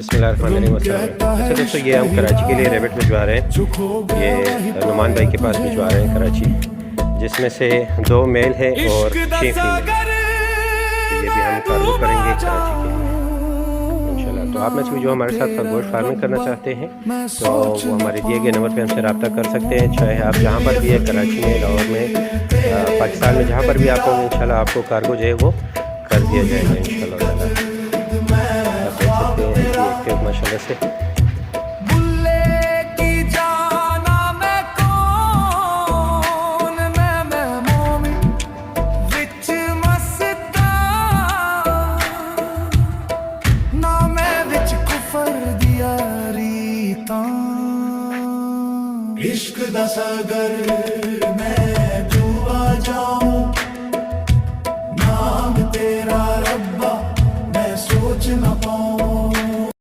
बिस्मिल्लाहिर्रहमानिर्रहीम। अच्छा दोस्तों, ये हम कराची के लिए रैबिट भिजवा रहे हैं। ये नुमान भाई के पास भिजवा रहे हैं कराची, जिसमें से 2 मेल है और 6 फीमेल। तो ये भी हम कार्गो करेंगे कराची के लिए इंशाल्लाह। तो आप में से भी जो हमारे साथ गोश्त फार्मिंग करना चाहते हैं तो वो हमारे दिए गए नंबर पर हमसे रब्ता कर सकते हैं। चाहे आप जहाँ पर भी है, कराची में, लाहौर में, पाकिस्तान में, जहाँ पर भी आप होंगे इंशाल्लाह आपको कार्गो जो है वो कर दिया जाएगा इंशाल्लाह। आप देख सकते हैं एक्टिव माशाल्लाह से। इश्क दा सागर मैं